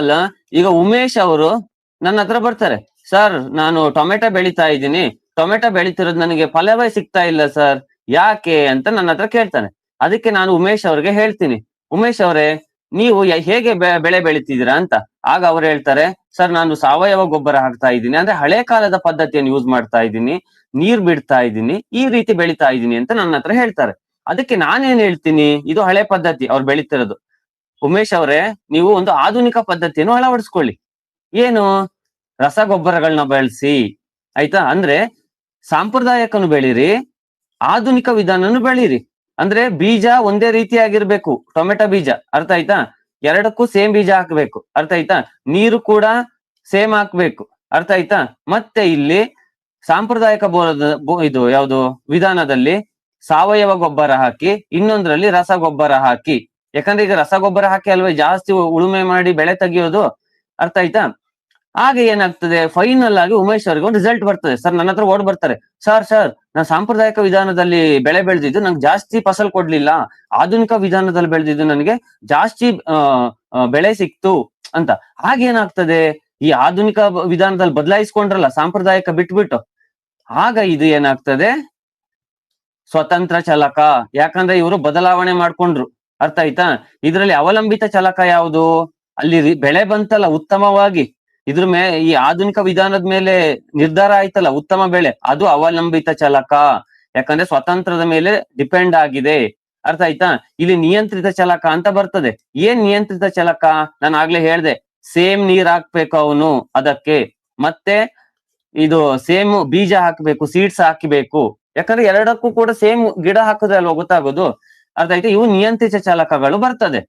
ಅಲ್ಲ, ಈಗ ಉಮೇಶ್ ಅವರು ನನ್ನ ಹತ್ರ ಬರ್ತಾರೆ. ಸರ್, ನಾನು ಟೊಮೆಟೊ ಬೆಳಿತಾ ಇದ್ದೀನಿ, ಟೊಮೆಟೊ ಬೆಳಿತಿರೋದು ನನಗೆ ಫಲವೇ ಸಿಗ್ತಾ ಇಲ್ಲ ಸರ್, ಯಾಕೆ ಅಂತ ನನ್ನ ಹತ್ರ ಕೇಳ್ತಾನೆ. ಅದಕ್ಕೆ ನಾನು ಉಮೇಶ್ ಅವ್ರಿಗೆ ಹೇಳ್ತೀನಿ, ಉಮೇಶ್ ಅವರೇ, ನೀವು ಹೇಗೆ ಬೆಳೆ ಬೆಳಿತಿದ್ದೀರಾ ಅಂತ. ಆಗ ಅವ್ರು ಹೇಳ್ತಾರೆ, ಸರ್ ನಾನು ಸಾವಯವ ಗೊಬ್ಬರ ಹಾಕ್ತಾ ಇದ್ದೀನಿ, ಅಂದ್ರೆ ಹಳೆ ಕಾಲದ ಪದ್ಧತಿಯನ್ನು ಯೂಸ್ ಮಾಡ್ತಾ ಇದ್ದೀನಿ, ನೀರ್ ಬಿಡ್ತಾ ಇದ್ದೀನಿ, ಈ ರೀತಿ ಬೆಳಿತಾ ಇದ್ದೀನಿ ಅಂತ ನನ್ನ ಹತ್ರ ಹೇಳ್ತಾರೆ. ಅದಕ್ಕೆ ನಾನೇನ್ ಹೇಳ್ತೀನಿ, ಇದು ಹಳೆ ಪದ್ಧತಿ ಅವ್ರು ಬೆಳಿತಿರೋದು. ಉಮೇಶ್ ಅವರೇ, ನೀವು ಒಂದು ಆಧುನಿಕ ಪದ್ಧತಿಯನ್ನು ಅಳವಡಿಸ್ಕೊಳ್ಳಿ. ಏನು? ರಸಗೊಬ್ಬರಗಳನ್ನ ಬಳಸಿ, ಆಯ್ತಾ? ಅಂದ್ರೆ ಸಾಂಪ್ರದಾಯಕನು ಬೆಳೀರಿ, ಆಧುನಿಕ ವಿಧಾನನು ಬೆಳೀರಿ. ಅಂದ್ರೆ ಬೀಜ ಒಂದೇ ರೀತಿಯಾಗಿರ್ಬೇಕು, ಟೊಮೆಟೊ ಬೀಜ, ಅರ್ಥ ಆಯ್ತಾ? ಎರಡಕ್ಕೂ ಸೇಮ್ ಬೀಜ ಹಾಕ್ಬೇಕು, ಅರ್ಥ ಆಯ್ತಾ? ನೀರು ಕೂಡ ಸೇಮ್ ಹಾಕ್ಬೇಕು, ಅರ್ಥ ಆಯ್ತಾ? ಮತ್ತೆ ಇಲ್ಲಿ ಸಾಂಪ್ರದಾಯಿಕ ಇದು ಯಾವುದು ವಿಧಾನದಲ್ಲಿ ಸಾವಯವ ಗೊಬ್ಬರ ಹಾಕಿ, ಇನ್ನೊಂದ್ರಲ್ಲಿ ರಸಗೊಬ್ಬರ ಹಾಕಿ. ಯಾಕಂದ್ರೆ ಈಗ ರಸಗೊಬ್ಬರ ಹಾಕಿ ಅಲ್ವೇ ಜಾಸ್ತಿ ಉಳುಮೆ ಮಾಡಿ ಬೆಳೆ ತೆಗಿಯೋದು, ಅರ್ಥ ಆಯ್ತಾ? ಹಾಗೆ ಏನಾಗ್ತದೆ, ಫೈನಲ್ ಆಗಿ ಉಮೇಶ್ ಅವರಿಗೆ ಒಂದು ರಿಸಲ್ಟ್ ಬರ್ತದೆ. ಸರ್ ನನ್ನ ಹತ್ರ ಓಡ್ ಬರ್ತಾರೆ, ಸರ್ ನಾನು ಸಾಂಪ್ರದಾಯಿಕ ವಿಧಾನದಲ್ಲಿ ಬೆಳೆ ಬೆಳೆದಿದ್ದು ನಂಗೆ ಜಾಸ್ತಿ ಫಸಲ್ ಕೊಡ್ಲಿಲ್ಲ, ಆಧುನಿಕ ವಿಧಾನದಲ್ಲಿ ಬೆಳೆದಿದ್ದು ನನಗೆ ಜಾಸ್ತಿ ಬೆಳೆ ಸಿಕ್ತು ಅಂತ. ಹಾಗೇನಾಗ್ತದೆ, ಈ ಆಧುನಿಕ ವಿಧಾನದಲ್ಲಿ ಬದಲಾಯಿಸ್ಕೊಂಡ್ರಲ್ಲ ಸಾಂಪ್ರದಾಯಿಕ ಬಿಟ್ಬಿಟ್ಟು, ಆಗ ಇದು ಏನಾಗ್ತದೆ, ಸ್ವತಂತ್ರ ಚಾಲಕ. ಯಾಕಂದ್ರೆ ಇವರು ಬದಲಾವಣೆ ಮಾಡ್ಕೊಂಡ್ರು, ಅರ್ಥ ಆಯ್ತಾ? ಇದ್ರಲ್ಲಿ ಅವಲಂಬಿತ ಚಾಲಕ ಯಾವುದು? ಅಲ್ಲಿ ಬೆಳೆ ಬಂತಲ್ಲ ಉತ್ತಮವಾಗಿ, ಇದ್ರ ಈ ಆಧುನಿಕ ವಿಧಾನದ ಮೇಲೆ ನಿರ್ಧಾರ ಆಯ್ತಲ್ಲ ಉತ್ತಮ ಬೆಳೆ, ಅದು ಅವಲಂಬಿತ ಚಾಲಕ. ಯಾಕಂದ್ರೆ ಸ್ವತಂತ್ರದ ಮೇಲೆ ಡಿಪೆಂಡ್ ಆಗಿದೆ, ಅರ್ಥ ಆಯ್ತಾ? ಇಲ್ಲಿ ನಿಯಂತ್ರಿತ ಚಾಲಕ ಅಂತ ಬರ್ತದೆ. ಏನ್ ನಿಯಂತ್ರಿತ ಚಾಲಕ? ನಾನು ಆಗ್ಲೇ ಹೇಳ್ದೆ, ಸೇಮ್ ನೀರ್ ಹಾಕ್ಬೇಕು ಅವನು ಅದಕ್ಕೆ, ಮತ್ತೆ ಇದು ಸೇಮ್ ಬೀಜ ಹಾಕ್ಬೇಕು, ಸೀಡ್ಸ್ ಹಾಕಬೇಕು. ಯಾಕಂದ್ರೆ ಎರಡಕ್ಕೂ ಕೂಡ ಸೇಮ್ ಗಿಡ ಹಾಕಿದ್ರೆ ಅಲ್ವಾ ಗೊತ್ತಾಗೋದು, ಅರ್ಥ ಆಯ್ತಾ? ಇವು ನಿಯಂತ್ರಿತ ಚಾಲಕಗಳು ಬರ್ತದೆ.